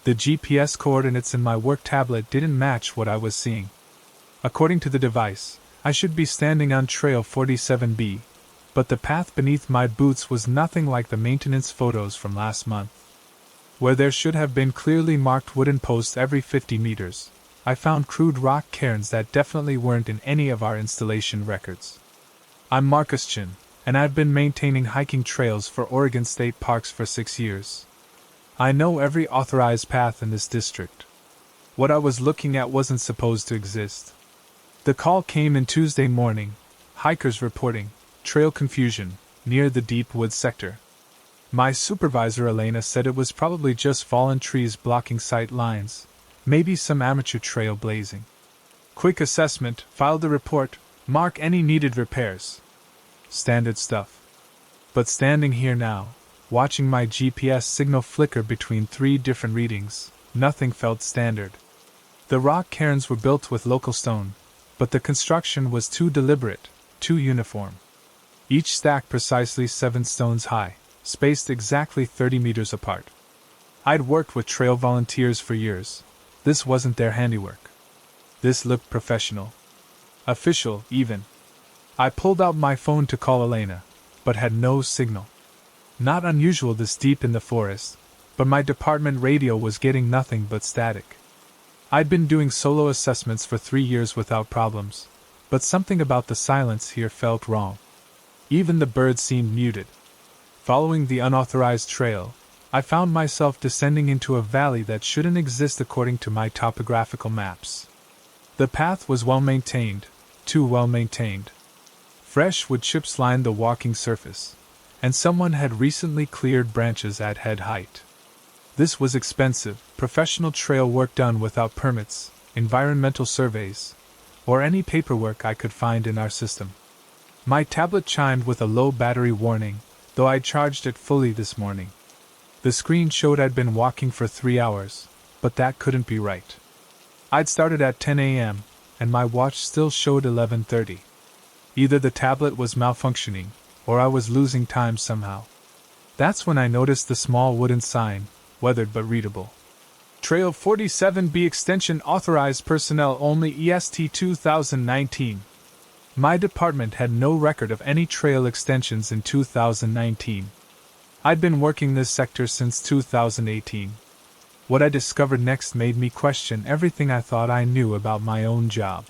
The GPS coordinates in my work tablet didn't match what I was seeing. According to the device, I should be standing on Trail 47B, but the path beneath my boots was nothing like the maintenance photos from last month. Where there should have been clearly marked wooden posts every 50 meters, I found crude rock cairns that definitely weren't in any of our installation records. I'm Marcus Chin, and I've been maintaining hiking trails for Oregon State Parks for 6 years. I know every authorized path in this district. What I was looking at wasn't supposed to exist. The call came in Tuesday morning, hikers reporting trail confusion near the deep woods sector. My supervisor Elena said it was probably just fallen trees blocking sight lines, maybe some amateur trail blazing. Quick assessment, filed the report, mark any needed repairs. Standard stuff. But standing here now, watching my GPS signal flicker between 3 different readings, nothing felt standard. The rock cairns were built with local stone, but the construction was too deliberate, too uniform. Each stack precisely 7 stones high, spaced exactly 30 meters apart. I'd worked with trail volunteers for years. This wasn't their handiwork. This looked professional. Official, even. I pulled out my phone to call Elena, but had no signal. Not unusual this deep in the forest, but my department radio was getting nothing but static. I'd been doing solo assessments for 3 years without problems, but something about the silence here felt wrong. Even the birds seemed muted. Following the unauthorized trail, I found myself descending into a valley that shouldn't exist according to my topographical maps. The path was well maintained, too well maintained. Fresh wood chips lined the walking surface, and someone had recently cleared branches at head height. This was expensive, professional trail work done without permits, environmental surveys, or any paperwork I could find in our system. My tablet chimed with a low battery warning, though I charged it fully this morning. The screen showed I'd been walking for 3 hours, but that couldn't be right. I'd started at 10 a.m., and my watch still showed 11:30. Either the tablet was malfunctioning, or I was losing time somehow. That's when I noticed the small wooden sign, weathered but readable. Trail 47B extension authorized personnel only EST 2019. My department had no record of any trail extensions in 2019. I'd been working this sector since 2018. What I discovered next made me question everything I thought I knew about my own job.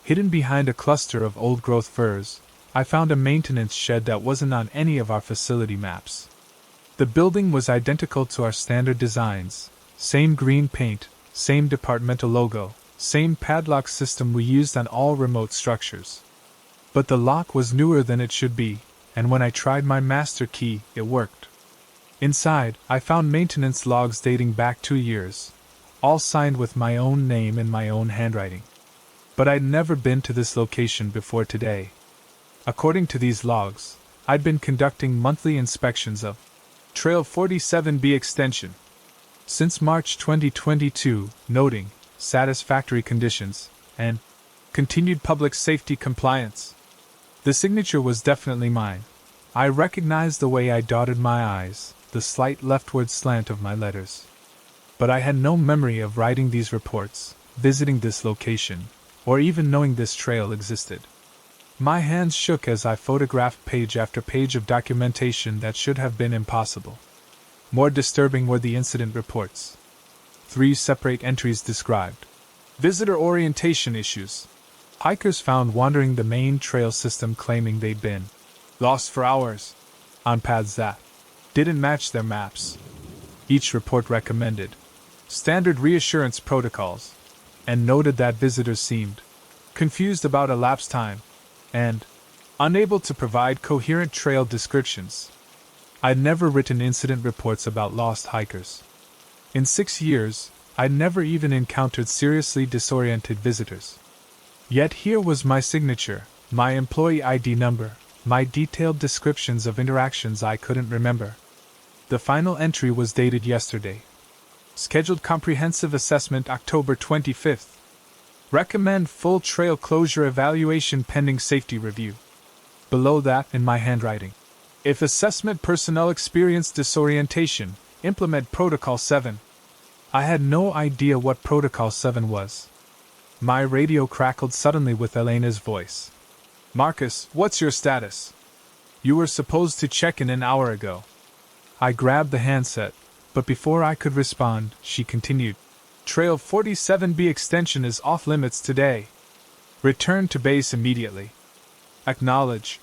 Hidden behind a cluster of old-growth firs, I found a maintenance shed that wasn't on any of our facility maps. The building was identical to our standard designs, same green paint, same departmental logo, same padlock system we used on all remote structures. But the lock was newer than it should be, and when I tried my master key, it worked. Inside, I found maintenance logs dating back 2 years, all signed with my own name in my own handwriting. But I'd never been to this location before today. According to these logs, I'd been conducting monthly inspections of Trail 47B extension since March 2022, noting satisfactory conditions and continued public safety compliance. The signature was definitely mine. I recognized the way I dotted my I's, the slight leftward slant of my letters. But I had no memory of writing these reports, visiting this location, or even knowing this trail existed. My hands shook as I photographed page after page of documentation that should have been impossible. More disturbing were the incident reports. 3 separate entries described visitor orientation issues. Hikers found wandering the main trail system, claiming they'd been lost for hours on paths that didn't match their maps. Each report recommended standard reassurance protocols and noted that visitors seemed confused about elapsed time and unable to provide coherent trail descriptions. I'd never written incident reports about lost hikers. In 6 years, I'd never even encountered seriously disoriented visitors. Yet here was my signature, my employee ID number, my detailed descriptions of interactions I couldn't remember. The final entry was dated yesterday. Scheduled comprehensive assessment October 25th. Recommend full trail closure evaluation pending safety review. Below that, in my handwriting, if assessment personnel experience disorientation, implement Protocol 7. I had no idea what Protocol 7 was. My radio crackled suddenly with Elena's voice. Marcus, what's your status? You were supposed to check in an hour ago. I grabbed the handset, but before I could respond, she continued. Trail 47B extension is off limits today. Return to base immediately. Acknowledge.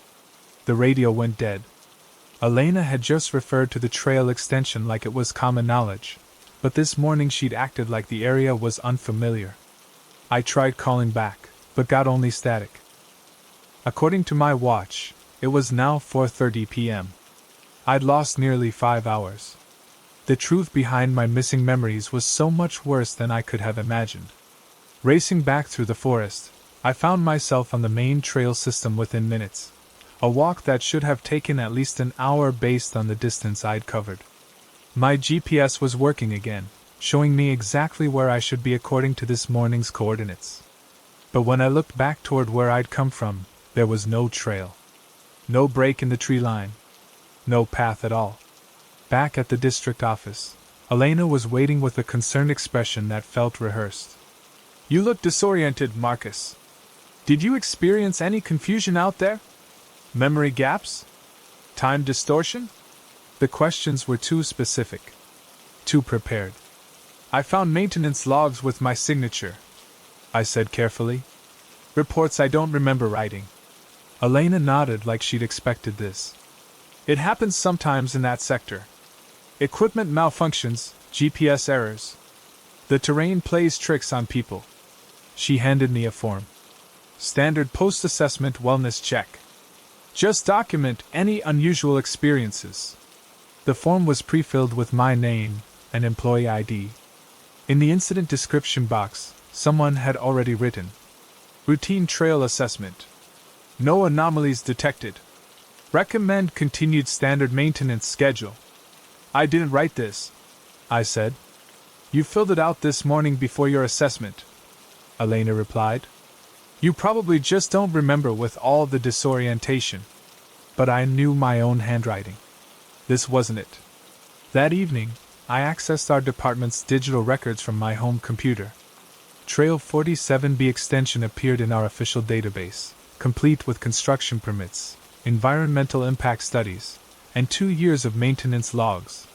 The radio went dead. Elena had just referred to the trail extension like it was common knowledge, but this morning she'd acted like the area was unfamiliar. I tried calling back, but got only static. According to my watch, it was now 4:30 p.m. I'd lost nearly 5 hours. The truth behind my missing memories was so much worse than I could have imagined. Racing back through the forest, I found myself on the main trail system within minutes. A walk that should have taken at least an hour based on the distance I'd covered. My GPS was working again, showing me exactly where I should be according to this morning's coordinates. But when I looked back toward where I'd come from, there was no trail. No break in the tree line. No path at all. Back at the district office, Elena was waiting with a concerned expression that felt rehearsed. You look disoriented, Marcus. Did you experience any confusion out there? Memory gaps? Time distortion? The questions were too specific. Too prepared. I found maintenance logs with my signature, I said carefully. Reports I don't remember writing. Elena nodded like she'd expected this. It happens sometimes in that sector. Equipment malfunctions, GPS errors. The terrain plays tricks on people. She handed me a form. Standard post-assessment wellness check. Just document any unusual experiences. The form was pre-filled with my name and employee ID. In the incident description box, someone had already written, Routine trail assessment. No anomalies detected. Recommend continued standard maintenance schedule. I didn't write this, I said. You filled it out this morning before your assessment, Elena replied. You probably just don't remember with all the disorientation. But I knew my own handwriting. This wasn't it. That evening, I accessed our department's digital records from my home computer. Trail 47B extension appeared in our official database, complete with construction permits, environmental impact studies, and 2 years of maintenance logs,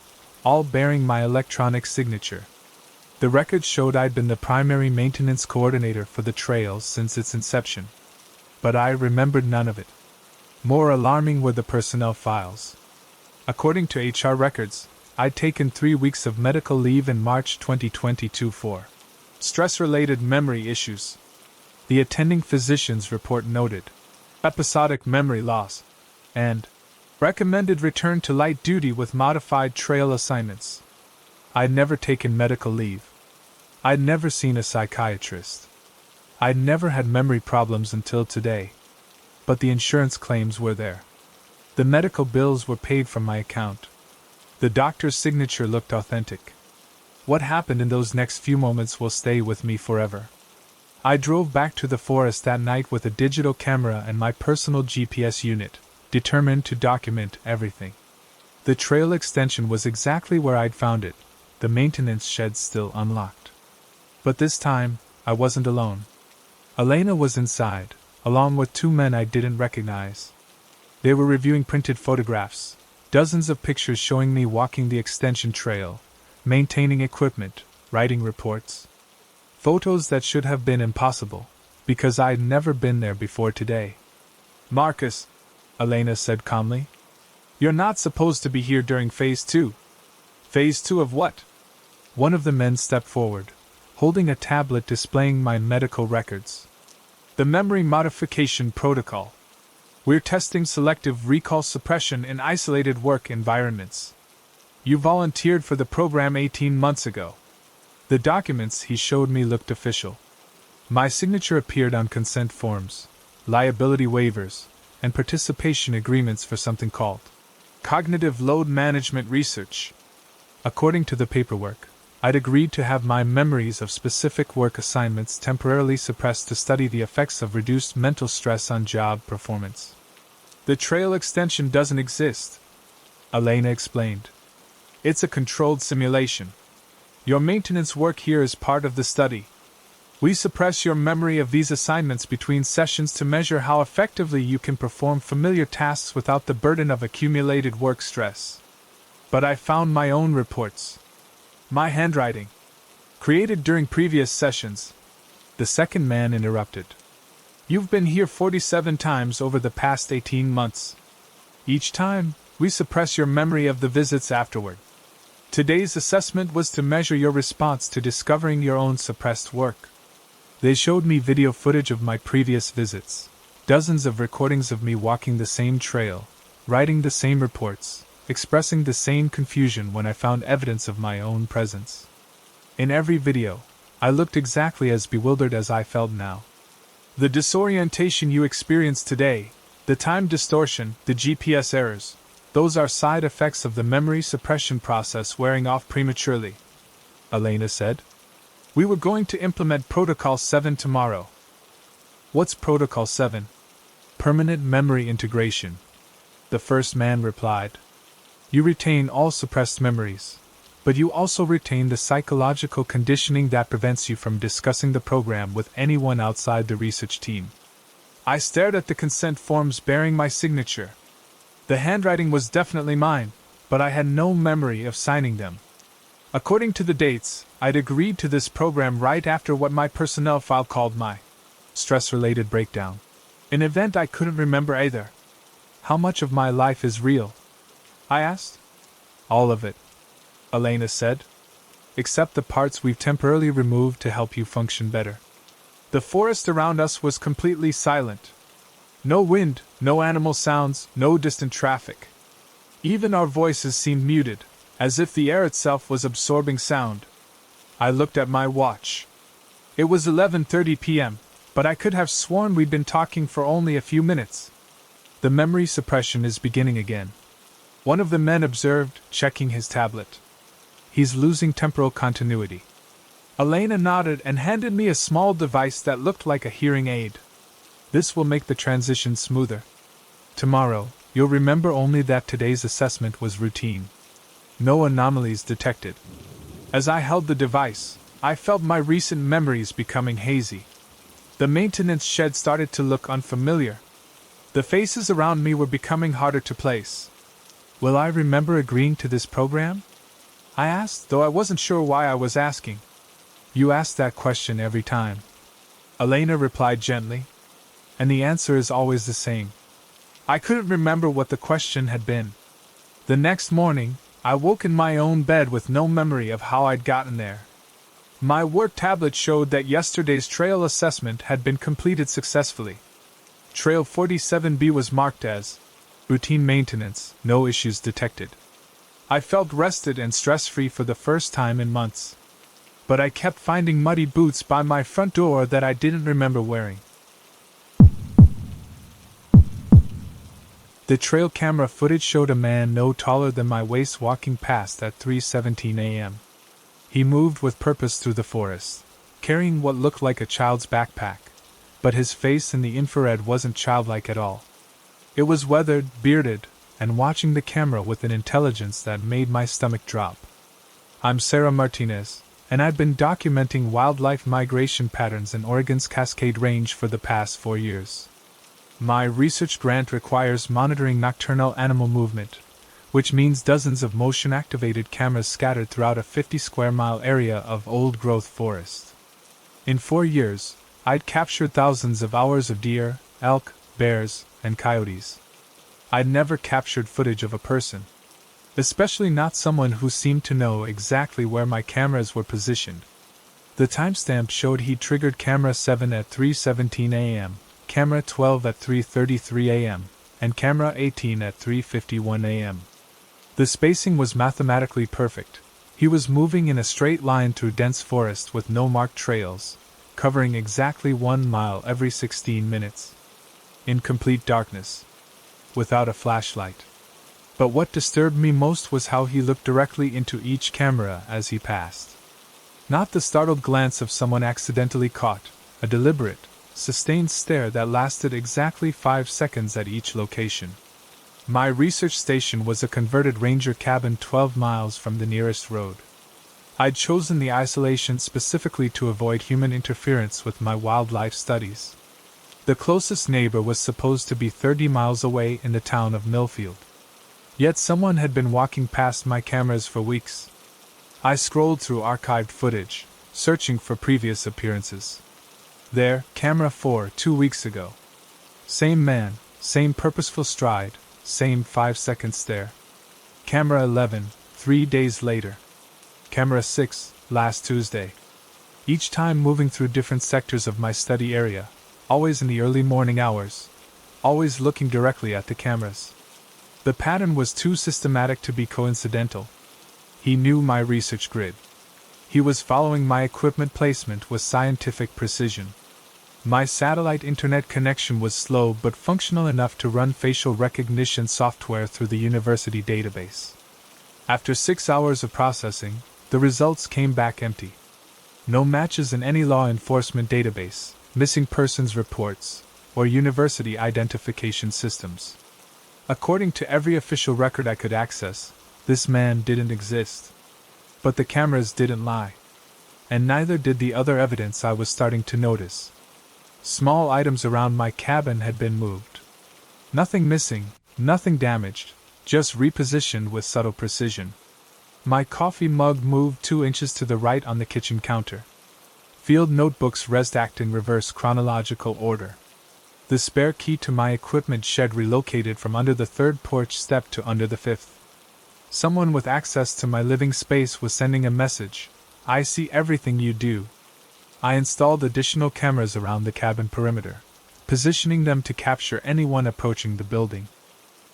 all bearing my electronic signature. The record showed I'd been the primary maintenance coordinator for the trail since its inception. But I remembered none of it. More alarming were the personnel files. According to HR records, I'd taken 3 weeks of medical leave in March 2022 for stress-related memory issues. The attending physician's report noted episodic memory loss and recommended return to light duty with modified trail assignments. I'd never taken medical leave. I'd never seen a psychiatrist. I'd never had memory problems until today. But the insurance claims were there. The medical bills were paid from my account. The doctor's signature looked authentic. What happened in those next few moments will stay with me forever. I drove back to the forest that night with a digital camera and my personal GPS unit, determined to document everything. The trail extension was exactly where I'd found it, the maintenance shed still unlocked. But this time, I wasn't alone. Elena was inside, along with 2 men I didn't recognize. They were reviewing printed photographs, dozens of pictures showing me walking the extension trail, maintaining equipment, writing reports. Photos that should have been impossible, because I'd never been there before today. Marcus, Elena said calmly, you're not supposed to be here during Phase 2. Phase 2 of what? One of the men stepped forward, holding a tablet displaying my medical records. The memory modification protocol. We're testing selective recall suppression in isolated work environments. You volunteered for the program 18 months ago. The documents he showed me looked official. My signature appeared on consent forms, liability waivers, and participation agreements for something called cognitive load management research. According to the paperwork, I'd agreed to have my memories of specific work assignments temporarily suppressed to study the effects of reduced mental stress on job performance. The trail extension doesn't exist, Elena explained. It's a controlled simulation. Your maintenance work here is part of the study. We suppress your memory of these assignments between sessions to measure how effectively you can perform familiar tasks without the burden of accumulated work stress. But I found my own reports. My handwriting. Created during previous sessions. The second man interrupted. You've been here 47 times over the past 18 months. Each time, we suppress your memory of the visits afterward. Today's assessment was to measure your response to discovering your own suppressed work. They showed me video footage of my previous visits, dozens of recordings of me walking the same trail, writing the same reports, expressing the same confusion when I found evidence of my own presence. In every video, I looked exactly as bewildered as I felt now. The disorientation you experienced today, the time distortion, the GPS errors, those are side effects of the memory suppression process wearing off prematurely, Elena said. We were going to implement Protocol 7 tomorrow. What's Protocol 7? Permanent memory integration. The first man replied. You retain all suppressed memories, but you also retain the psychological conditioning that prevents you from discussing the program with anyone outside the research team. I stared at the consent forms bearing my signature. The handwriting was definitely mine, but I had no memory of signing them. According to the dates, I'd agreed to this program right after what my personnel file called my stress-related breakdown. An event I couldn't remember either. How much of my life is real? I asked. All of it, Elena said. Except the parts we've temporarily removed to help you function better. The forest around us was completely silent. No wind, no animal sounds, no distant traffic. Even our voices seemed muted, as if the air itself was absorbing sound. I looked at my watch. It was 11:30 p.m., but I could have sworn we'd been talking for only a few minutes. The memory suppression is beginning again. One of the men observed, checking his tablet. He's losing temporal continuity. Elena nodded and handed me a small device that looked like a hearing aid. This will make the transition smoother. Tomorrow, you'll remember only that today's assessment was routine. No anomalies detected. As I held the device, I felt my recent memories becoming hazy. The maintenance shed started to look unfamiliar. The faces around me were becoming harder to place. Will I remember agreeing to this program? I asked, though I wasn't sure why I was asking. You ask that question every time, Elena replied gently. And the answer is always the same. I couldn't remember what the question had been. The next morning, I woke in my own bed with no memory of how I'd gotten there. My work tablet showed that yesterday's trail assessment had been completed successfully. Trail 47B was marked as routine maintenance, no issues detected. I felt rested and stress-free for the first time in months. But I kept finding muddy boots by my front door that I didn't remember wearing. The trail camera footage showed a man no taller than my waist walking past at 3:17 a.m. He moved with purpose through the forest, carrying what looked like a child's backpack, but his face in the infrared wasn't childlike at all. It was weathered, bearded, and watching the camera with an intelligence that made my stomach drop. I'm Sarah Martinez, and I've been documenting wildlife migration patterns in Oregon's Cascade Range for the past 4 years. My research grant requires monitoring nocturnal animal movement, which means dozens of motion-activated cameras scattered throughout a 50-square-mile area of old-growth forest. In 4 years, I'd captured thousands of hours of deer, elk, bears, and coyotes. I'd never captured footage of a person, especially not someone who seemed to know exactly where my cameras were positioned. The timestamp showed he'd triggered camera 7 at 3:17 a.m., camera 12 at 3:33 a.m., and camera 18 at 3:51 a.m. The spacing was mathematically perfect. He was moving in a straight line through dense forest with no marked trails, covering exactly 1 mile every 16 minutes. In complete darkness. Without a flashlight. But what disturbed me most was how he looked directly into each camera as he passed. Not the startled glance of someone accidentally caught, a deliberate, sustained stare that lasted exactly 5 seconds at each location. My research station was a converted ranger cabin 12 miles from the nearest road. I'd chosen the isolation specifically to avoid human interference with my wildlife studies. The closest neighbor was supposed to be 30 miles away in the town of Millfield. Yet someone had been walking past my cameras for weeks. I scrolled through archived footage, searching for previous appearances. There, camera 4, 2 weeks ago. Same man, same purposeful stride, same 5-second stare. Camera 11, 3 days later. Camera 6, last Tuesday. Each time moving through different sectors of my study area, always in the early morning hours, always looking directly at the cameras. The pattern was too systematic to be coincidental. He knew my research grid. He was following my equipment placement with scientific precision. My satellite internet connection was slow but functional enough to run facial recognition software through the university database. After 6 hours of processing, the results came back empty. No matches in any law enforcement database, missing persons reports, or university identification systems. According to every official record I could access, this man didn't exist. But the cameras didn't lie. And neither did the other evidence I was starting to notice. Small items around my cabin had been moved. Nothing missing, nothing damaged, just repositioned with subtle precision. My coffee mug moved 2 inches to the right on the kitchen counter. Field notebooks restacked in reverse chronological order. The spare key to my equipment shed relocated from under the 3rd porch step to under the 5th. Someone with access to my living space was sending a message. I see everything you do. I installed additional cameras around the cabin perimeter, positioning them to capture anyone approaching the building.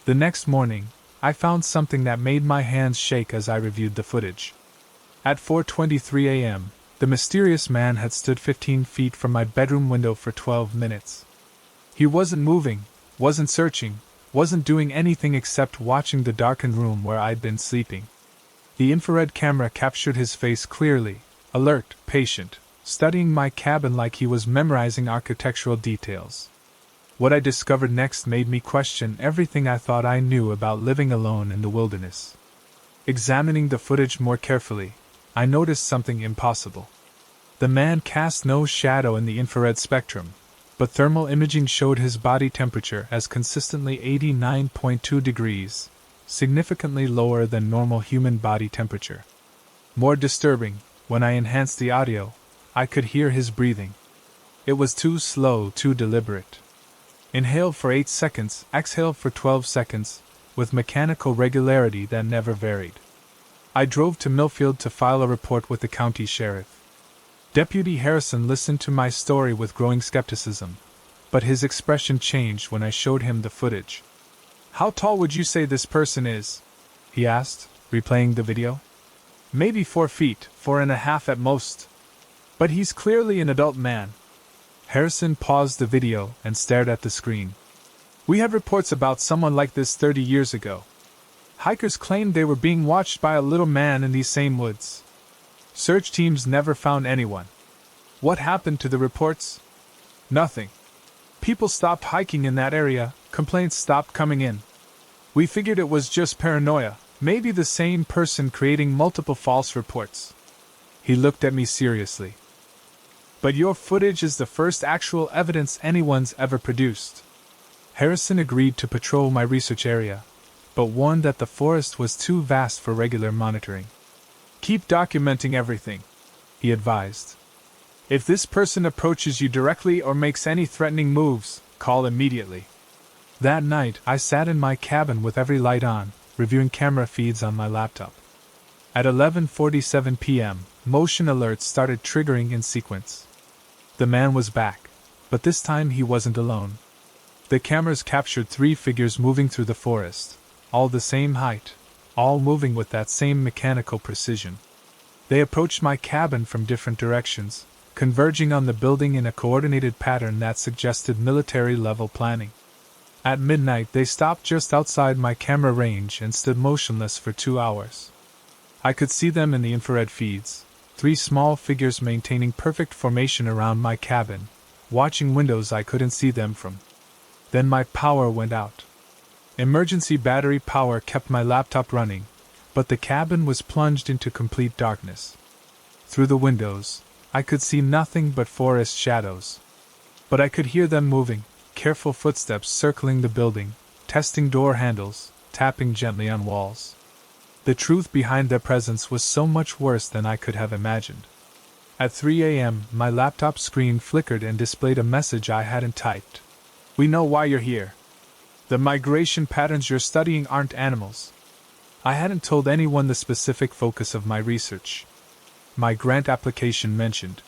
The next morning, I found something that made my hands shake as I reviewed the footage. At 4:23 a.m., the mysterious man had stood 15 feet from my bedroom window for 12 minutes. He wasn't moving, wasn't searching, wasn't doing anything except watching the darkened room where I'd been sleeping. The infrared camera captured his face clearly, alert, patient, studying my cabin like he was memorizing architectural details. What I discovered next made me question everything I thought I knew about living alone in the wilderness. Examining the footage more carefully, I noticed something impossible. The man cast no shadow in the infrared spectrum, but thermal imaging showed his body temperature as consistently 89.2 degrees, significantly lower than normal human body temperature. More disturbing, when I enhanced the audio, I could hear his breathing. It was too slow, too deliberate. Inhale for 8 seconds, exhale for 12 seconds, with mechanical regularity that never varied. I drove to Millfield to file a report with the county sheriff. Deputy Harrison listened to my story with growing skepticism, but his expression changed when I showed him the footage. "How tall would you say this person is?" he asked, replaying the video. "Maybe 4 feet, 4.5 at most. But he's clearly an adult man." Harrison paused the video and stared at the screen. "We had reports about someone like this 30 years ago. Hikers claimed they were being watched by a little man in these same woods. Search teams never found anyone. What happened to the reports? Nothing. People stopped hiking in that area, complaints stopped coming in. We figured it was just paranoia, maybe the same person creating multiple false reports." He looked at me seriously. "But your footage is the first actual evidence anyone's ever produced." Harrison agreed to patrol my research area, but warned that the forest was too vast for regular monitoring. "Keep documenting everything," he advised. "If this person approaches you directly or makes any threatening moves, call immediately." That night, I sat in my cabin with every light on, reviewing camera feeds on my laptop. At 11:47 p.m., motion alerts started triggering in sequence. The man was back, but this time he wasn't alone. The cameras captured 3 figures moving through the forest, all the same height, all moving with that same mechanical precision. They approached my cabin from different directions, converging on the building in a coordinated pattern that suggested military-level planning. At midnight they stopped just outside my camera range and stood motionless for 2 hours. I could see them in the infrared feeds, 3 small figures maintaining perfect formation around my cabin, watching windows I couldn't see them from. Then my power went out. Emergency battery power kept my laptop running, but the cabin was plunged into complete darkness. Through the windows, I could see nothing but forest shadows. But I could hear them moving, careful footsteps circling the building, testing door handles, tapping gently on walls. The truth behind their presence was so much worse than I could have imagined. At 3 a.m., my laptop screen flickered and displayed a message I hadn't typed. "We know why you're here. The migration patterns you're studying aren't animals." I hadn't told anyone the specific focus of my research. My grant application mentioned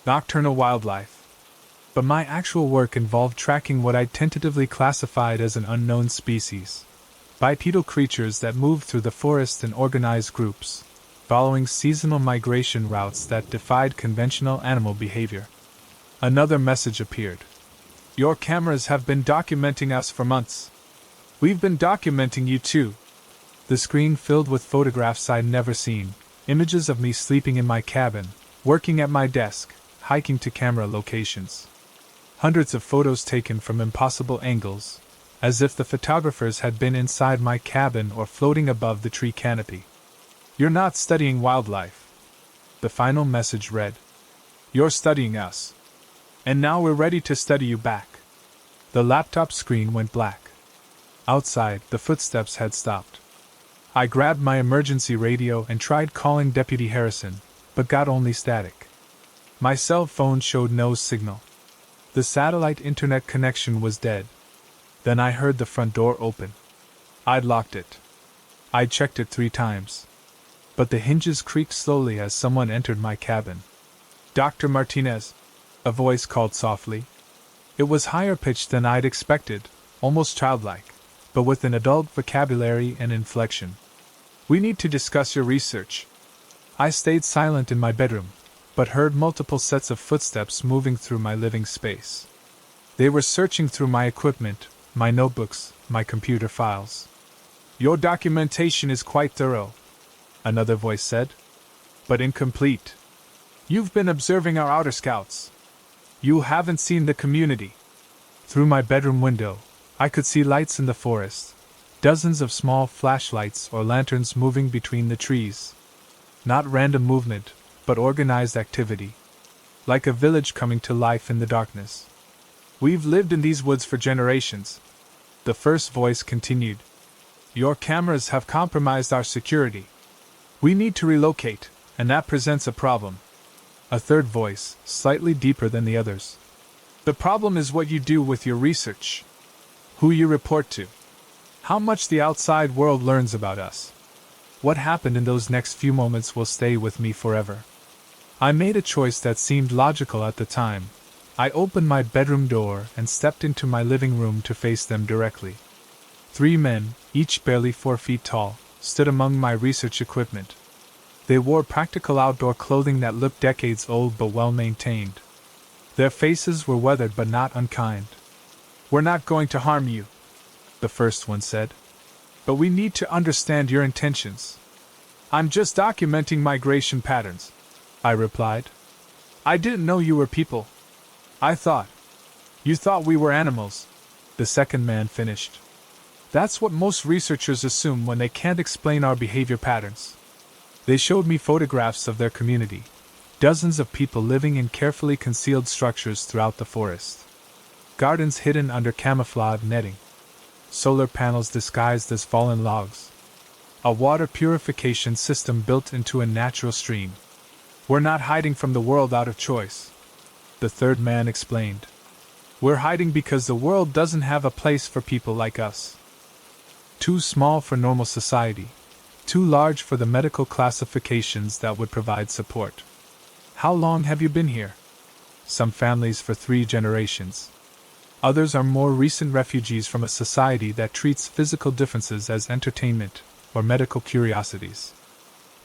nocturnal wildlife, but my actual work involved tracking what I'd tentatively classified as an unknown species. Bipedal creatures that moved through the forest in organized groups, following seasonal migration routes that defied conventional animal behavior. Another message appeared. "Your cameras have been documenting us for months. We've been documenting you too." The screen filled with photographs I'd never seen, images of me sleeping in my cabin, working at my desk, hiking to camera locations. Hundreds of photos taken from impossible angles, as if the photographers had been inside my cabin or floating above the tree canopy. "You're not studying wildlife," the final message read. "You're studying us. And now we're ready to study you back." The laptop screen went black. Outside, the footsteps had stopped. I grabbed my emergency radio and tried calling Deputy Harrison, but got only static. My cell phone showed no signal. The satellite internet connection was dead. Then I heard the front door open. I'd locked it. I'd checked it 3 times. But the hinges creaked slowly as someone entered my cabin. "Dr. Martinez," a voice called softly. It was higher pitched than I'd expected, almost childlike, but with an adult vocabulary and inflection. "We need to discuss your research." I stayed silent in my bedroom, but heard multiple sets of footsteps moving through my living space. They were searching through my equipment, my notebooks, my computer files. "Your documentation is quite thorough," another voice said, "but incomplete. You've been observing our outer scouts. You haven't seen the community." Through my bedroom window, I could see lights in the forest, dozens of small flashlights or lanterns moving between the trees. Not random movement, but organized activity. Like a village coming to life in the darkness. "We've lived in these woods for generations," the first voice continued. "Your cameras have compromised our security. We need to relocate, and that presents a problem." A third voice, slightly deeper than the others. "The problem is what you do with your research. Who you report to. How much the outside world learns about us. What happened in those next few moments will stay with me forever." I made a choice that seemed logical at the time. I opened my bedroom door and stepped into my living room to face them directly. 3 men, each barely 4 feet tall, stood among my research equipment. They wore practical outdoor clothing that looked decades old but well maintained. Their faces were weathered but not unkind. "We're not going to harm you," the first one said. "But we need to understand your intentions." "I'm just documenting migration patterns," I replied. "I didn't know you were people. I thought. You thought we were animals," the second man finished. "That's what most researchers assume when they can't explain our behavior patterns." They showed me photographs of their community, dozens of people living in carefully concealed structures throughout the forest. Gardens hidden under camouflage netting. Solar panels disguised as fallen logs. A water purification system built into a natural stream. "We're not hiding from the world out of choice," the third man explained. "We're hiding because the world doesn't have a place for people like us. Too small for normal society. Too large for the medical classifications that would provide support." "How long have you been here?" "Some families for 3 generations. Others are more recent refugees from a society that treats physical differences as entertainment or medical curiosities.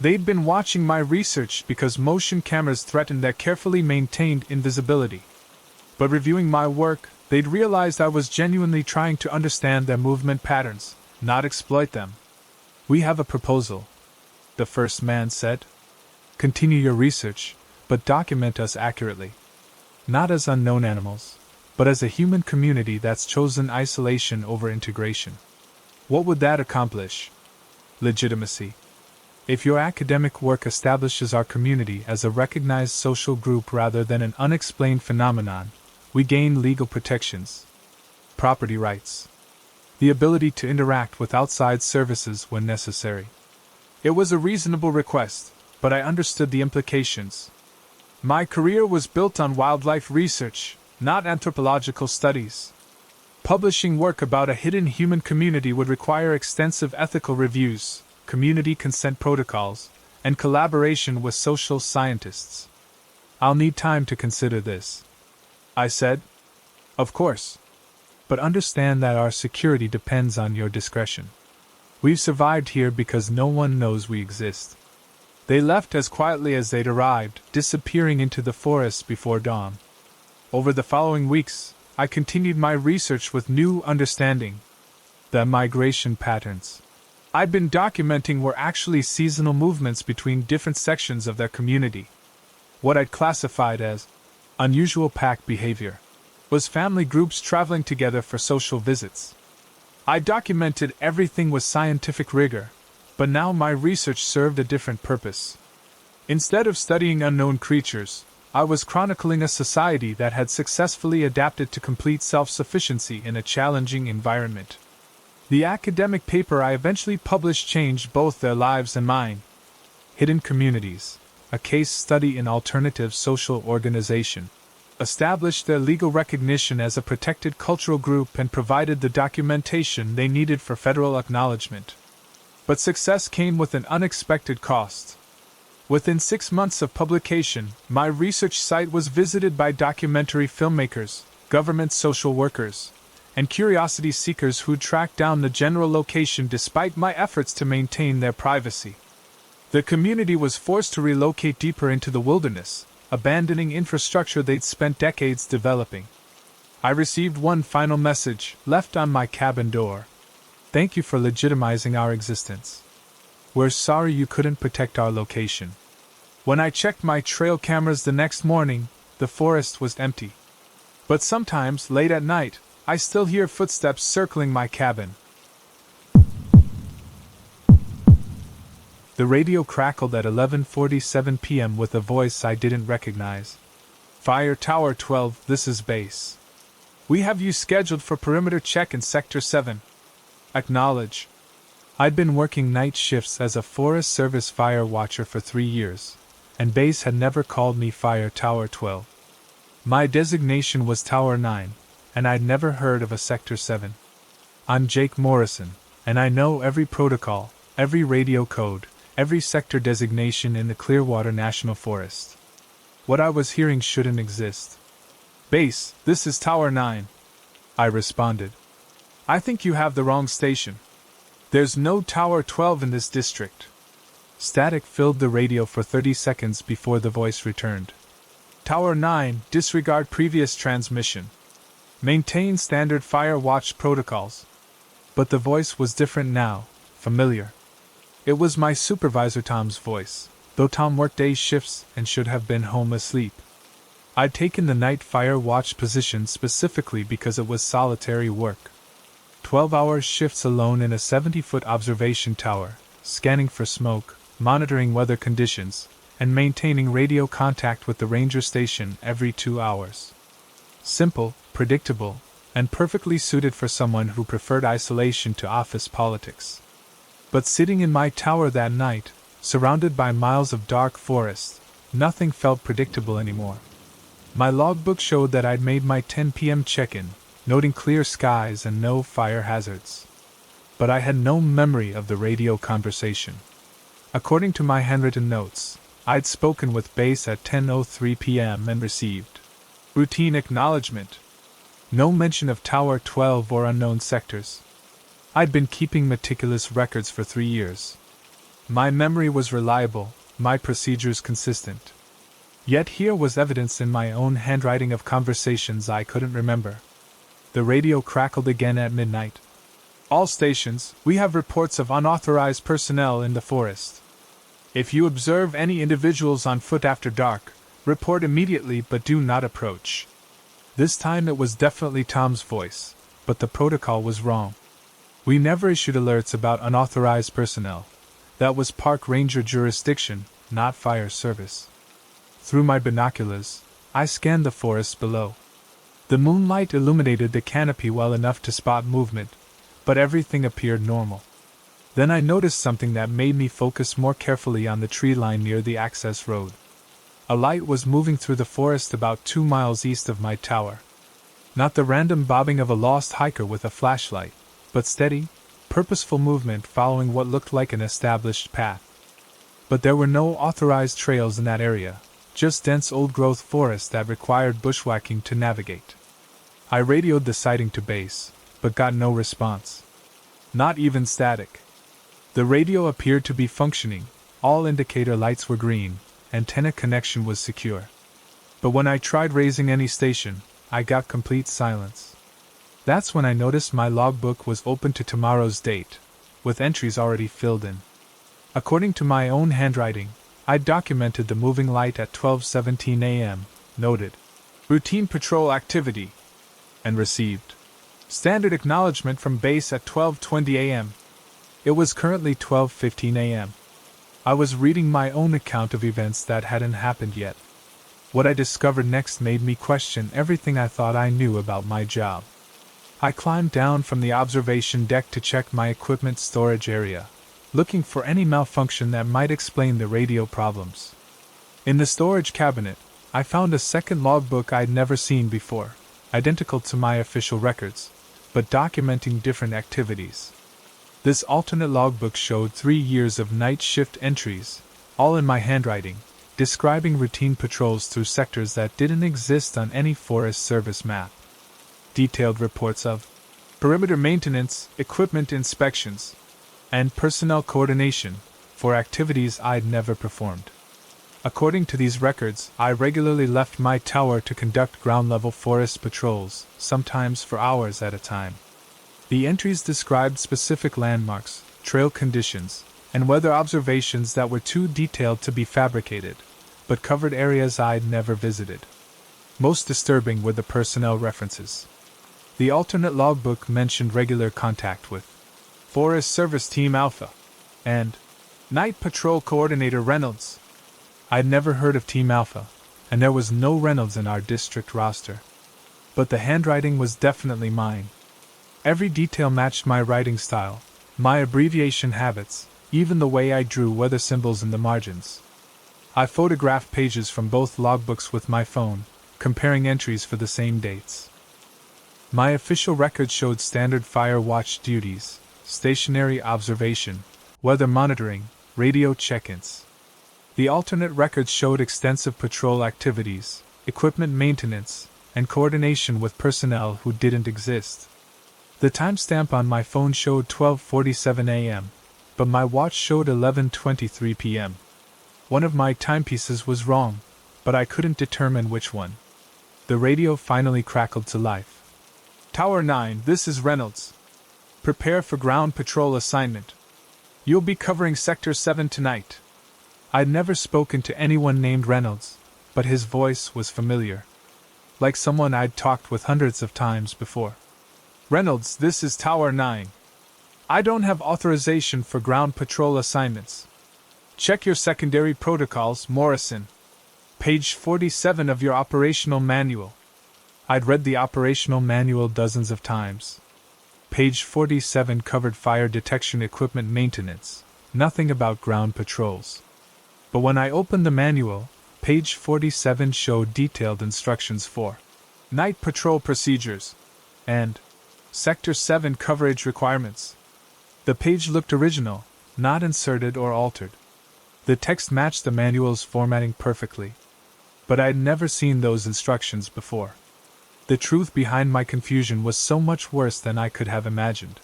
They'd been watching my research because motion cameras threatened their carefully maintained invisibility. But reviewing my work, they'd realized I was genuinely trying to understand their movement patterns, not exploit them." "We have a proposal," the first man said. "Continue your research, but document us accurately. Not as unknown animals, but as a human community that's chosen isolation over integration." "What would that accomplish?" "Legitimacy. If your academic work establishes our community as a recognized social group rather than an unexplained phenomenon, we gain legal protections. Property rights. The ability to interact with outside services when necessary. It was a reasonable request, but I understood the implications. My career was built on wildlife research, not anthropological studies. Publishing work about a hidden human community would require extensive ethical reviews, community consent protocols, and collaboration with social scientists. I'll need time to consider this, I said. Of course. But understand that our security depends on your discretion. We've survived here because no one knows we exist. They left as quietly as they'd arrived, disappearing into the forest before dawn. Over the following weeks, I continued my research with new understanding. The migration patterns I'd been documenting were actually seasonal movements between different sections of their community. What I'd classified as unusual pack behavior was family groups traveling together for social visits. I documented everything with scientific rigor, but now my research served a different purpose. Instead of studying unknown creatures, I was chronicling a society that had successfully adapted to complete self-sufficiency in a challenging environment. The academic paper I eventually published changed both their lives and mine. Hidden Communities, a case study in alternative social organization, established their legal recognition as a protected cultural group and provided the documentation they needed for federal acknowledgement. But success came with an unexpected cost. Within 6 months of publication, my research site was visited by documentary filmmakers, government social workers, and curiosity seekers who tracked down the general location despite my efforts to maintain their privacy. The community was forced to relocate deeper into the wilderness, abandoning infrastructure they'd spent decades developing. I received one final message, left on my cabin door. Thank you for legitimizing our existence. We're sorry you couldn't protect our location. When I checked my trail cameras the next morning, the forest was empty. But sometimes, late at night, I still hear footsteps circling my cabin. The radio crackled at 11:47 p.m. with a voice I didn't recognize. Fire Tower 12, this is base. We have you scheduled for perimeter check in Sector 7. Acknowledge. I'd been working night shifts as a Forest Service fire watcher for 3 years, and base had never called me Fire Tower 12. My designation was Tower 9, and I'd never heard of a Sector 7. I'm Jake Morrison, and I know every protocol, every radio code, every sector designation in the Clearwater National Forest. What I was hearing shouldn't exist. Base, this is Tower 9. I responded. I think you have the wrong station. There's no Tower 12 in this district. Static filled the radio for 30 seconds before the voice returned. Tower 9, disregard previous transmission. Maintain standard fire watch protocols. But the voice was different now, familiar. It was my supervisor Tom's voice, though Tom worked day shifts and should have been home asleep. I'd taken the night fire watch position specifically because it was solitary work. 12-hour shifts alone in a 70-foot observation tower, scanning for smoke, monitoring weather conditions, and maintaining radio contact with the ranger station every 2 hours. Simple, predictable, and perfectly suited for someone who preferred isolation to office politics. But sitting in my tower that night, surrounded by miles of dark forest, nothing felt predictable anymore. My logbook showed that I'd made my 10 p.m. check-in, noting clear skies and no fire hazards. But I had no memory of the radio conversation. According to my handwritten notes, I'd spoken with base at 10:03 p.m. and received routine acknowledgement. No mention of Tower 12 or unknown sectors. I'd been keeping meticulous records for 3 years. My memory was reliable, my procedures consistent. Yet here was evidence in my own handwriting of conversations I couldn't remember. The radio crackled again at midnight. All stations, we have reports of unauthorized personnel in the forest. If you observe any individuals on foot after dark, report immediately but do not approach. This time it was definitely Tom's voice, but the protocol was wrong. We never issued alerts about unauthorized personnel, That was park ranger jurisdiction, not fire service. Through my binoculars, I scanned the forest below. The moonlight illuminated the canopy well enough to spot movement, but everything appeared normal. Then I noticed something that made me focus more carefully on the tree line near the access road. A light was moving through the forest about 2 miles east of my tower. Not the random bobbing of a lost hiker with a flashlight, but steady, purposeful movement following what looked like an established path. But there were no authorized trails in that area, just dense old-growth forest that required bushwhacking to navigate. I radioed the sighting to base, but got no response. Not even static. The radio appeared to be functioning, all indicator lights were green, antenna connection was secure. But when I tried raising any station, I got complete silence. That's when I noticed my logbook was open to tomorrow's date, with entries already filled in. According to my own handwriting, I documented the moving light at 12:17 a.m., noted routine patrol activity, and received standard acknowledgement from base at 12:20 a.m. It was currently 12:15 a.m. I was reading my own account of events that hadn't happened yet. What I discovered next made me question everything I thought I knew about my job. I climbed down from the observation deck to check my equipment storage area, looking for any malfunction that might explain the radio problems. In the storage cabinet, I found a second logbook I'd never seen before, identical to my official records, but documenting different activities. This alternate logbook showed 3 years of night shift entries, all in my handwriting, describing routine patrols through sectors that didn't exist on any Forest Service map. Detailed reports of perimeter maintenance, equipment inspections, and personnel coordination for activities I'd never performed. According to these records, I regularly left my tower to conduct ground-level forest patrols, sometimes for hours at a time. The entries described specific landmarks, trail conditions, and weather observations that were too detailed to be fabricated, but covered areas I'd never visited. Most disturbing were the personnel references. The alternate logbook mentioned regular contact with Forest Service Team Alpha and Night Patrol Coordinator Reynolds. I'd never heard of Team Alpha, and there was no Reynolds in our district roster. But the handwriting was definitely mine. Every detail matched my writing style, my abbreviation habits, even the way I drew weather symbols in the margins. I photographed pages from both logbooks with my phone, comparing entries for the same dates. My official records showed standard fire watch duties, stationary observation, weather monitoring, radio check-ins. The alternate records showed extensive patrol activities, equipment maintenance, and coordination with personnel who didn't exist. The timestamp on my phone showed 12:47 a.m., but my watch showed 11:23 p.m. One of my timepieces was wrong, but I couldn't determine which one. The radio finally crackled to life. Tower 9, this is Reynolds. Prepare for ground patrol assignment. You'll be covering Sector 7 tonight. I'd never spoken to anyone named Reynolds, but his voice was familiar. Like someone I'd talked with hundreds of times before. Reynolds, this is Tower 9. I don't have authorization for ground patrol assignments. Check your secondary protocols, Morrison. Page 47 of your operational manual. I'd read the operational manual dozens of times. Page 47 covered fire detection equipment maintenance, nothing about ground patrols. But when I opened the manual, page 47 showed detailed instructions for night patrol procedures and Sector 7 coverage requirements. The page looked original, not inserted or altered. The text matched the manual's formatting perfectly. But I'd never seen those instructions before. The truth behind my confusion was so much worse than I could have imagined.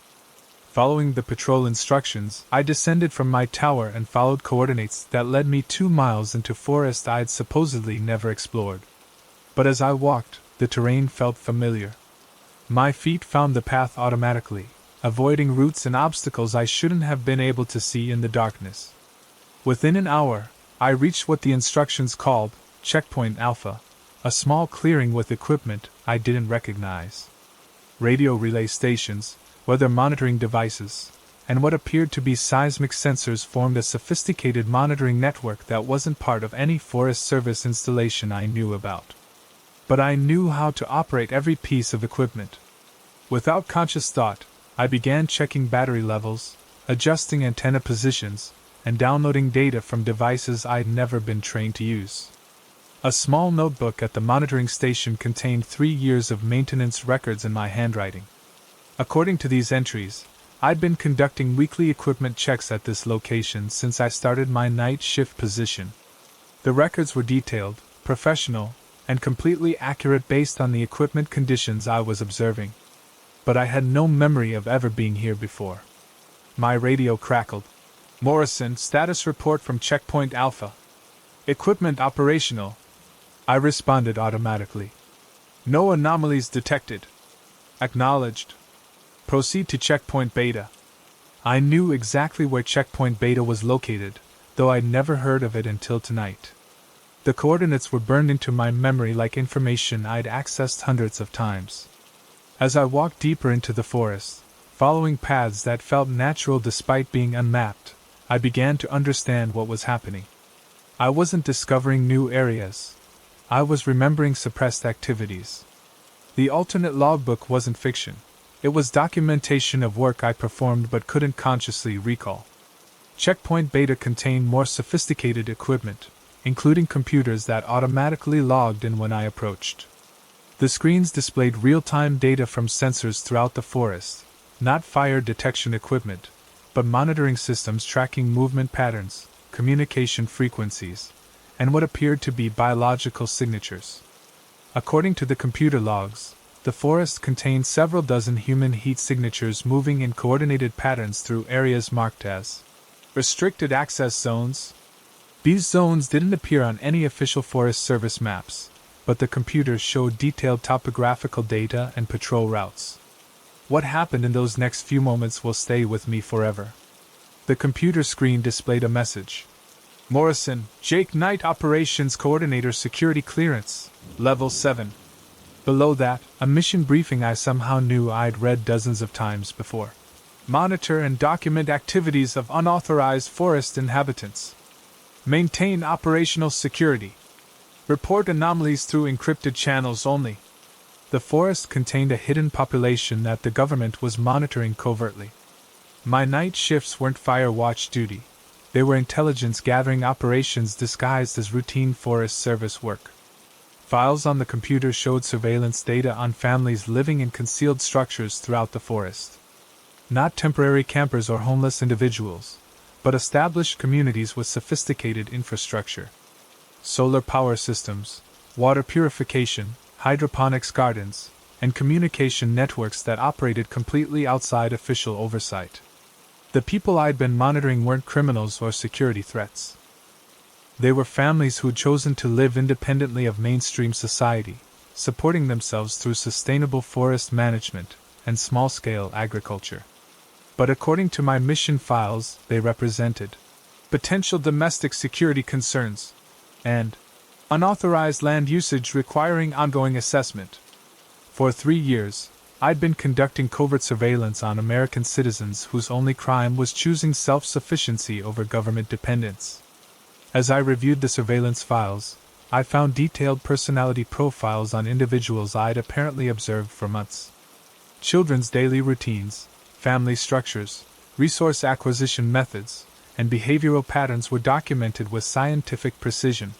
Following the patrol instructions, I descended from my tower and followed coordinates that led me 2 miles into forest I'd supposedly never explored. But as I walked, the terrain felt familiar. My feet found the path automatically, avoiding roots and obstacles I shouldn't have been able to see in the darkness. Within an hour, I reached what the instructions called Checkpoint Alpha, a small clearing with equipment I didn't recognize. Radio relay stations, weather monitoring devices, and what appeared to be seismic sensors formed a sophisticated monitoring network that wasn't part of any Forest Service installation I knew about. But I knew how to operate every piece of equipment. Without conscious thought, I began checking battery levels, adjusting antenna positions, and downloading data from devices I'd never been trained to use. A small notebook at the monitoring station contained 3 years of maintenance records in my handwriting. According to these entries, I'd been conducting weekly equipment checks at this location since I started my night shift position. The records were detailed, professional, and completely accurate based on the equipment conditions I was observing. But I had no memory of ever being here before. My radio crackled. "Morrison, status report from Checkpoint Alpha. Equipment operational," I responded automatically. "No anomalies detected." "Acknowledged. Proceed to Checkpoint Beta." I knew exactly where Checkpoint Beta was located, though I'd never heard of it until tonight. The coordinates were burned into my memory like information I'd accessed hundreds of times. As I walked deeper into the forest, following paths that felt natural despite being unmapped, I began to understand what was happening. I wasn't discovering new areas. I was remembering suppressed activities. The alternate logbook wasn't fiction. It was documentation of work I performed but couldn't consciously recall. Checkpoint Beta contained more sophisticated equipment, including computers that automatically logged in when I approached. The screens displayed real-time data from sensors throughout the forest, not fire detection equipment, but monitoring systems tracking movement patterns, communication frequencies, and what appeared to be biological signatures. According to the computer logs, the forest contained several dozen human heat signatures moving in coordinated patterns through areas marked as restricted access zones. These zones didn't appear on any official Forest Service maps, but the computers showed detailed topographical data and patrol routes. What happened in those next few moments will stay with me forever. The computer screen displayed a message. "Morrison, Jake Knight Operations Coordinator Security Clearance, Level 7. Below that, a mission briefing I somehow knew I'd read dozens of times before. "Monitor and document activities of unauthorized forest inhabitants. Maintain operational security. Report anomalies through encrypted channels only." The forest contained a hidden population that the government was monitoring covertly. My night shifts weren't fire watch duty. They were intelligence gathering operations disguised as routine Forest Service work. Files on the computer showed surveillance data on families living in concealed structures throughout the forest. Not temporary campers or homeless individuals, but established communities with sophisticated infrastructure. Solar power systems, water purification, hydroponics gardens, and communication networks that operated completely outside official oversight. The people I'd been monitoring weren't criminals or security threats. They were families who'd chosen to live independently of mainstream society, supporting themselves through sustainable forest management and small-scale agriculture. But according to my mission files, they represented potential domestic security concerns and unauthorized land usage requiring ongoing assessment. For 3 years, I'd been conducting covert surveillance on American citizens whose only crime was choosing self-sufficiency over government dependence. As I reviewed the surveillance files, I found detailed personality profiles on individuals I'd apparently observed for months. Children's daily routines, family structures, resource acquisition methods, and behavioral patterns were documented with scientific precision.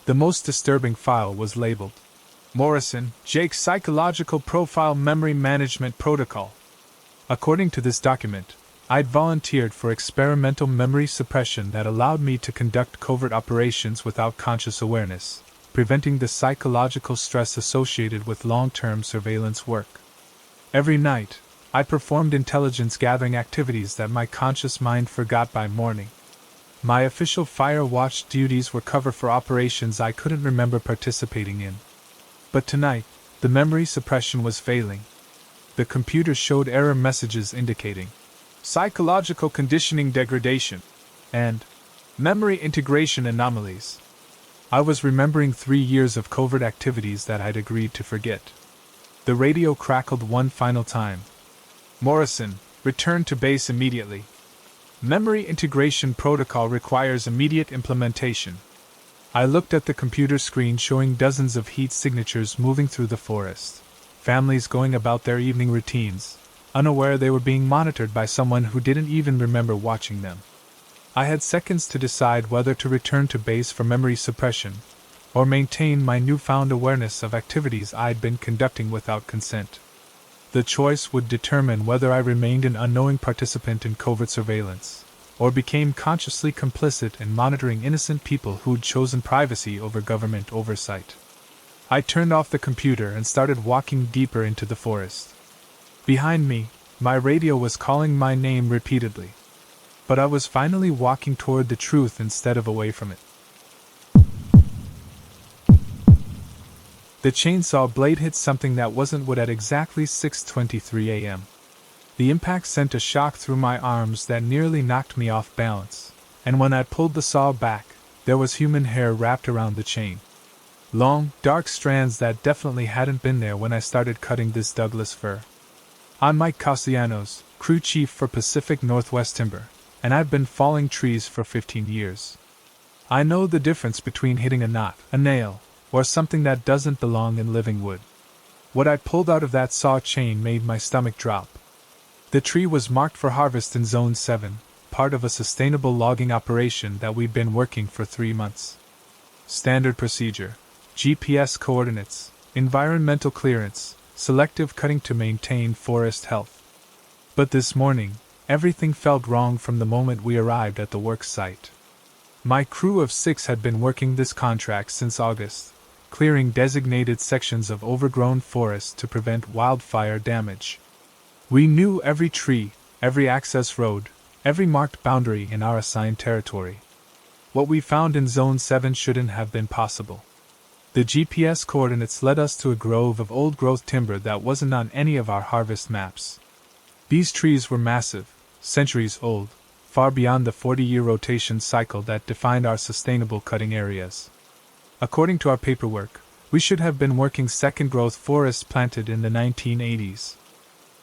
The most disturbing file was labeled Morrison, Jake's Psychological Profile Memory Management Protocol. According to this document, I'd volunteered for experimental memory suppression that allowed me to conduct covert operations without conscious awareness, preventing the psychological stress associated with long-term surveillance work. Every night, I performed intelligence gathering activities that my conscious mind forgot by morning. My official fire watch duties were cover for operations I couldn't remember participating in. But tonight, the memory suppression was failing. The computer showed error messages indicating psychological conditioning degradation and memory integration anomalies. I was remembering 3 years of covert activities that I'd agreed to forget. The radio crackled one final time. "Morrison, Return to base immediately. Memory integration protocol requires immediate implementation. I looked at the computer screen showing dozens of heat signatures moving through the forest. Families going about their evening routines, unaware they were being monitored by someone who didn't even remember watching them. I had seconds to decide whether to return to base for memory suppression, or maintain my newfound awareness of activities I'd been conducting without consent. The choice would determine whether I remained an unknowing participant in covert surveillance, or became consciously complicit in monitoring innocent people who'd chosen privacy over government oversight. I turned off the computer and started walking deeper into the forest. Behind me, my radio was calling my name repeatedly. But I was finally walking toward the truth instead of away from it. The chainsaw blade hit something that wasn't wood at exactly 6:23 a.m. The impact sent a shock through my arms that nearly knocked me off balance, and when I pulled the saw back, there was human hair wrapped around the chain. Long, dark strands that definitely hadn't been there when I started cutting this Douglas fir. I'm Mike Castellanos, crew chief for Pacific Northwest Timber, and I've been falling trees for 15 years. I know the difference between hitting a knot, a nail, or something that doesn't belong in living wood. What I pulled out of that saw chain made my stomach drop. The tree was marked for harvest in Zone 7, part of a sustainable logging operation that we'd been working for 3 months. Standard procedure, GPS coordinates, environmental clearance, selective cutting to maintain forest health. But this morning, everything felt wrong from the moment we arrived at the work site. My crew of 6 had been working this contract since August, clearing designated sections of overgrown forest to prevent wildfire damage. We knew every tree, every access road, every marked boundary in our assigned territory. What we found in Zone 7 shouldn't have been possible. The GPS coordinates led us to a grove of old-growth timber that wasn't on any of our harvest maps. These trees were massive, centuries old, far beyond the 40-year rotation cycle that defined our sustainable cutting areas. According to our paperwork, we should have been working second-growth forests planted in the 1980s.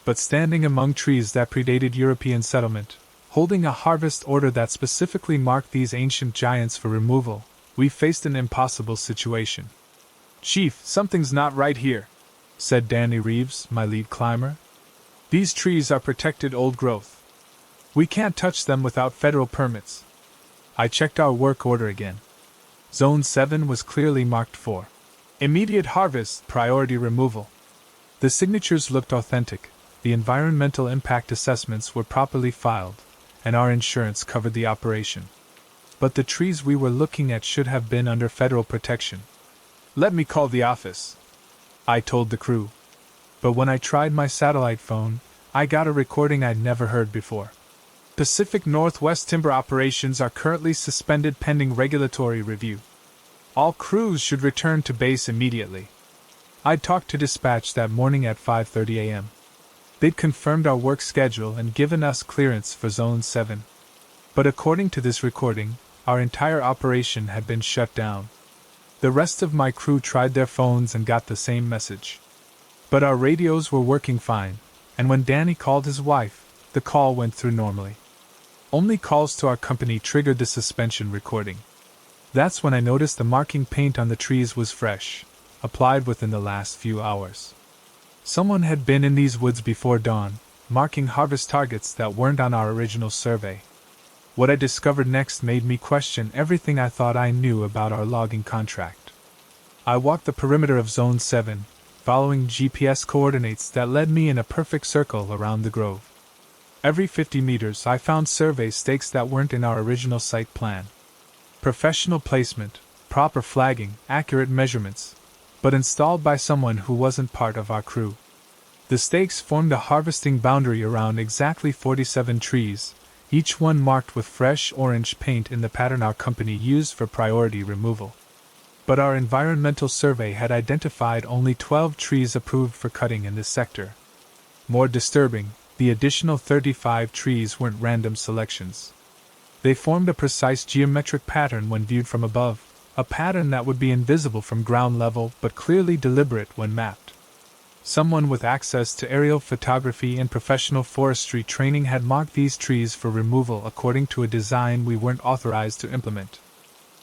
But standing among trees that predated European settlement, holding a harvest order that specifically marked these ancient giants for removal, we faced an impossible situation. "Chief, something's not right here," said Danny Reeves, my lead climber. "These trees are protected old growth. We can't touch them without federal permits." I checked our work order again. Zone 7 was clearly marked for immediate harvest, priority removal. The signatures looked authentic, the environmental impact assessments were properly filed, and our insurance covered the operation. But the trees we were looking at should have been under federal protection. "Let me call the office," I told the crew. But when I tried my satellite phone, I got a recording I'd never heard before. "Pacific Northwest timber operations are currently suspended pending regulatory review. All crews should return to base immediately." I'd talked to dispatch that morning at 5:30 a.m. They'd confirmed our work schedule and given us clearance for Zone 7. But according to this recording, our entire operation had been shut down. The rest of my crew tried their phones and got the same message. But our radios were working fine, and when Danny called his wife, the call went through normally. Only calls to our company triggered the suspension recording. That's when I noticed the marking paint on the trees was fresh, applied within the last few hours. Someone had been in these woods before dawn, marking harvest targets that weren't on our original survey. What I discovered next made me question everything I thought I knew about our logging contract. I walked the perimeter of Zone 7, following GPS coordinates that led me in a perfect circle around the grove. Every 50 meters I found survey stakes that weren't in our original site plan. Professional placement, proper flagging, accurate measurements, but installed by someone who wasn't part of our crew. The stakes formed a harvesting boundary around exactly 47 trees, each one marked with fresh orange paint in the pattern our company used for priority removal. But our environmental survey had identified only 12 trees approved for cutting in this sector. More disturbing, the additional 35 trees weren't random selections. They formed a precise geometric pattern when viewed from above, a pattern that would be invisible from ground level but clearly deliberate when mapped. Someone with access to aerial photography and professional forestry training had marked these trees for removal according to a design we weren't authorized to implement.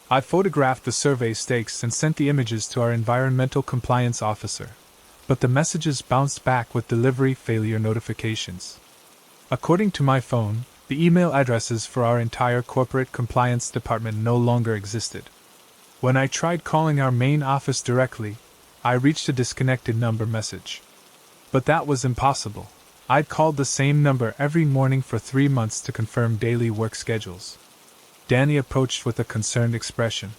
I photographed the survey stakes and sent the images to our environmental compliance officer, but the messages bounced back with delivery failure notifications. According to my phone, the email addresses for our entire corporate compliance department no longer existed. When I tried calling our main office directly, I reached a disconnected number message. But that was impossible. I'd called the same number every morning for 3 months to confirm daily work schedules. Danny approached with a concerned expression.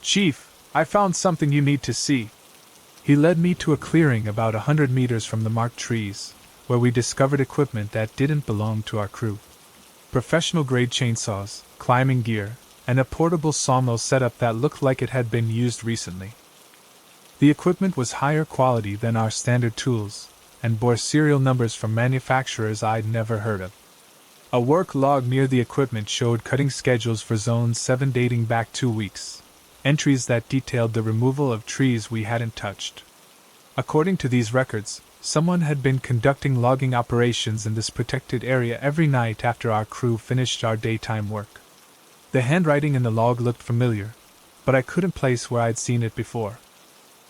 "Chief, I found something you need to see." He led me to a clearing about 100 meters from the marked trees, where we discovered equipment that didn't belong to our crew. Professional-grade chainsaws, climbing gear, and a portable sawmill setup that looked like it had been used recently. The equipment was higher quality than our standard tools, and bore serial numbers from manufacturers I'd never heard of. A work log near the equipment showed cutting schedules for Zone 7 dating back 2 weeks, entries that detailed the removal of trees we hadn't touched. According to these records, someone had been conducting logging operations in this protected area every night after our crew finished our daytime work. The handwriting in the log looked familiar, but I couldn't place where I'd seen it before.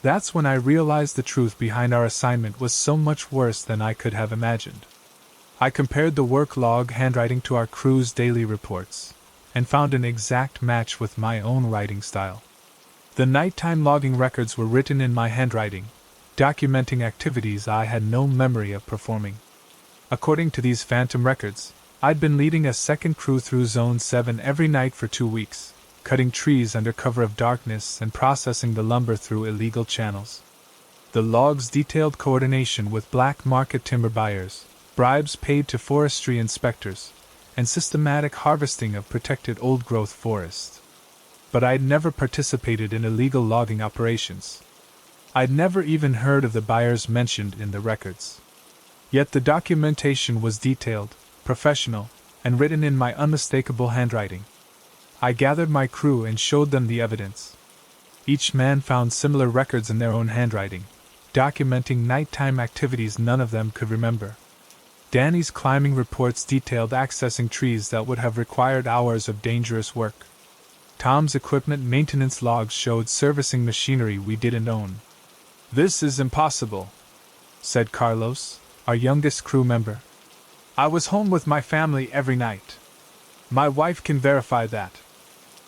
That's when I realized the truth behind our assignment was so much worse than I could have imagined. I compared the work log handwriting to our crew's daily reports, and found an exact match with my own writing style. The nighttime logging records were written in my handwriting, documenting activities I had no memory of performing. According to these phantom records, I'd been leading a second crew through Zone 7 every night for 2 weeks, cutting trees under cover of darkness and processing the lumber through illegal channels. The logs detailed coordination with black market timber buyers, bribes paid to forestry inspectors, and systematic harvesting of protected old-growth forests. But I'd never participated in illegal logging operations. I'd never even heard of the buyers mentioned in the records. Yet the documentation was detailed, professional, and written in my unmistakable handwriting. I gathered my crew and showed them the evidence. Each man found similar records in their own handwriting, documenting nighttime activities none of them could remember. Danny's climbing reports detailed accessing trees that would have required hours of dangerous work. Tom's equipment maintenance logs showed servicing machinery we didn't own. "This is impossible," said Carlos, our youngest crew member. "I was home with my family every night. My wife can verify that."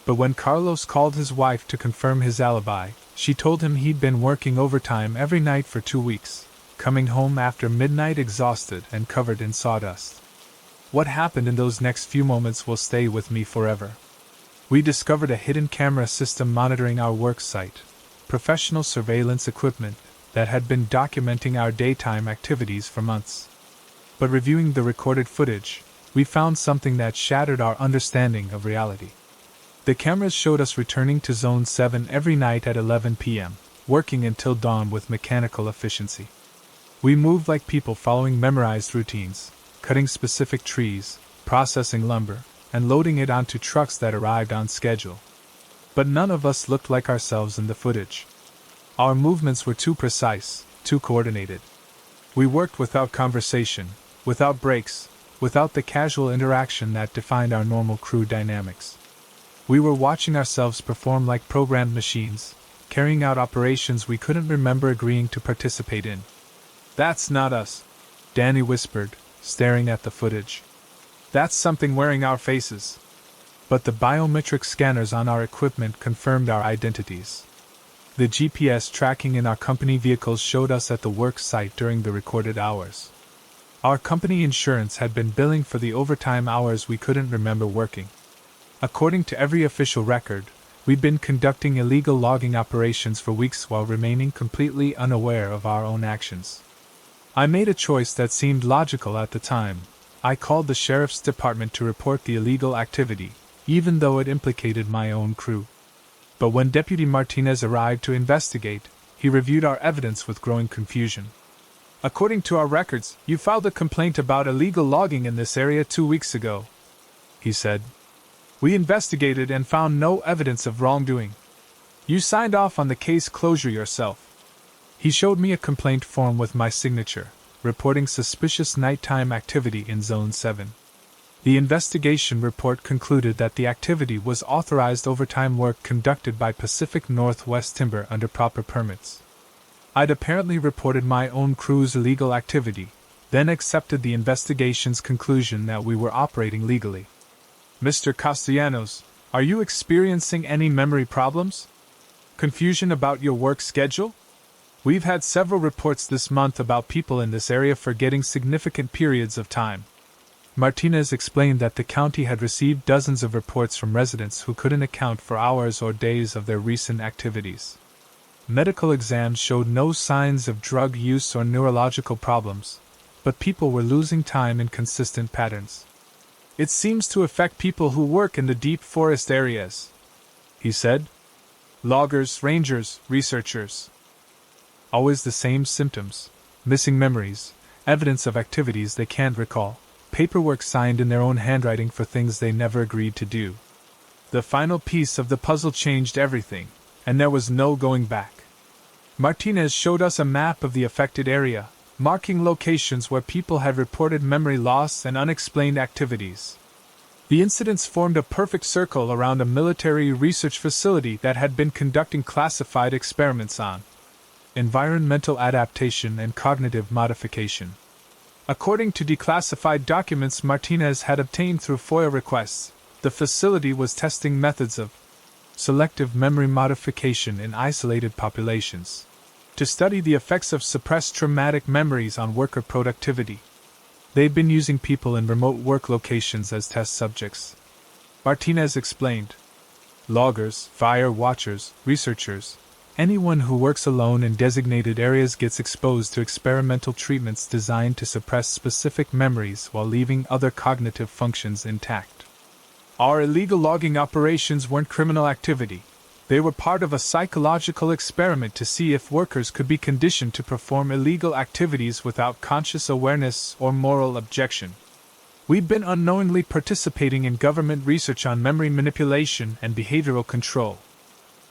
But when Carlos called his wife to confirm his alibi, she told him he'd been working overtime every night for 2 weeks, coming home after midnight exhausted and covered in sawdust. What happened in those next few moments will stay with me forever. We discovered a hidden camera system monitoring our work site, professional surveillance equipment that had been documenting our daytime activities for months. But reviewing the recorded footage, we found something that shattered our understanding of reality. The cameras showed us returning to Zone 7 every night at 11 p.m., working until dawn with mechanical efficiency. We moved like people following memorized routines, cutting specific trees, processing lumber, and loading it onto trucks that arrived on schedule. But none of us looked like ourselves in the footage. Our movements were too precise, too coordinated. We worked without conversation, without breaks, without the casual interaction that defined our normal crew dynamics. We were watching ourselves perform like programmed machines, carrying out operations we couldn't remember agreeing to participate in. "That's not us," Danny whispered, staring at the footage. "That's something wearing our faces." But the biometric scanners on our equipment confirmed our identities. The GPS tracking in our company vehicles showed us at the work site during the recorded hours. Our company insurance had been billing for the overtime hours we couldn't remember working. According to every official record, we'd been conducting illegal logging operations for weeks while remaining completely unaware of our own actions. I made a choice that seemed logical at the time. I called the sheriff's department to report the illegal activity, even though it implicated my own crew. But when Deputy Martinez arrived to investigate, he reviewed our evidence with growing confusion. "According to our records, you filed a complaint about illegal logging in this area 2 weeks ago," he said. "We investigated and found no evidence of wrongdoing. You signed off on the case closure yourself." He showed me a complaint form with my signature, reporting suspicious nighttime activity in Zone 7. The investigation report concluded that the activity was authorized overtime work conducted by Pacific Northwest Timber under proper permits. I'd apparently reported my own crew's illegal activity, then accepted the investigation's conclusion that we were operating legally. Mr. Castellanos, are you experiencing any memory problems? Confusion about your work schedule? We've had several reports this month about people in this area forgetting significant periods of time. Martinez explained that the county had received dozens of reports from residents who couldn't account for hours or days of their recent activities. Medical exams showed no signs of drug use or neurological problems, but people were losing time in consistent patterns. It seems to affect people who work in the deep forest areas, he said. Loggers, rangers, researchers. Always the same symptoms: missing memories, evidence of activities they can't recall, paperwork signed in their own handwriting for things they never agreed to do. The final piece of the puzzle changed everything, and there was no going back. Martinez showed us a map of the affected area, marking locations where people had reported memory loss and unexplained activities. The incidents formed a perfect circle around a military research facility that had been conducting classified experiments on environmental adaptation and cognitive modification. According to declassified documents Martinez had obtained through FOIA requests, the facility was testing methods of selective memory modification in isolated populations to study the effects of suppressed traumatic memories on worker productivity. They'd been using people in remote work locations as test subjects. Martinez explained. Loggers, fire watchers, researchers, anyone who works alone in designated areas gets exposed to experimental treatments designed to suppress specific memories while leaving other cognitive functions intact. Our illegal logging operations weren't criminal activity. They were part of a psychological experiment to see if workers could be conditioned to perform illegal activities without conscious awareness or moral objection. We've been unknowingly participating in government research on memory manipulation and behavioral control.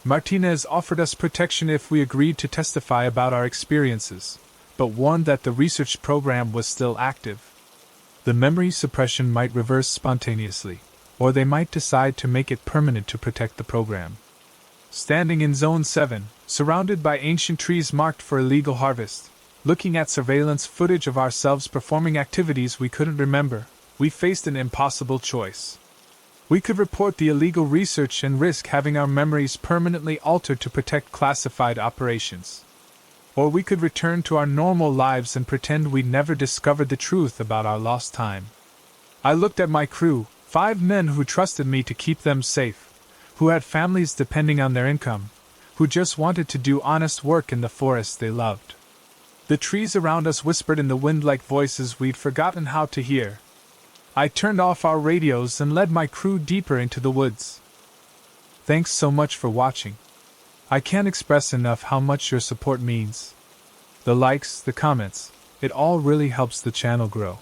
Martinez offered us protection if we agreed to testify about our experiences, but warned that the research program was still active. The memory suppression might reverse spontaneously, or they might decide to make it permanent to protect the program. Standing in Zone 7, surrounded by ancient trees marked for illegal harvest, looking at surveillance footage of ourselves performing activities we couldn't remember, we faced an impossible choice. We could report the illegal research and risk having our memories permanently altered to protect classified operations. Or we could return to our normal lives and pretend we'd never discovered the truth about our lost time. I looked at my crew, 5 men who trusted me to keep them safe, who had families depending on their income, who just wanted to do honest work in the forests they loved. The trees around us whispered in the wind like voices we'd forgotten how to hear. I turned off our radios and led my crew deeper into the woods. Thanks so much for watching. I can't express enough how much your support means. The likes, the comments, it all really helps the channel grow.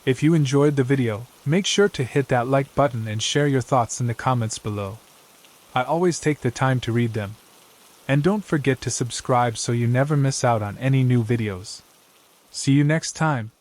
If you enjoyed the video, make sure to hit that like button and share your thoughts in the comments below. I always take the time to read them. And don't forget to subscribe so you never miss out on any new videos. See you next time.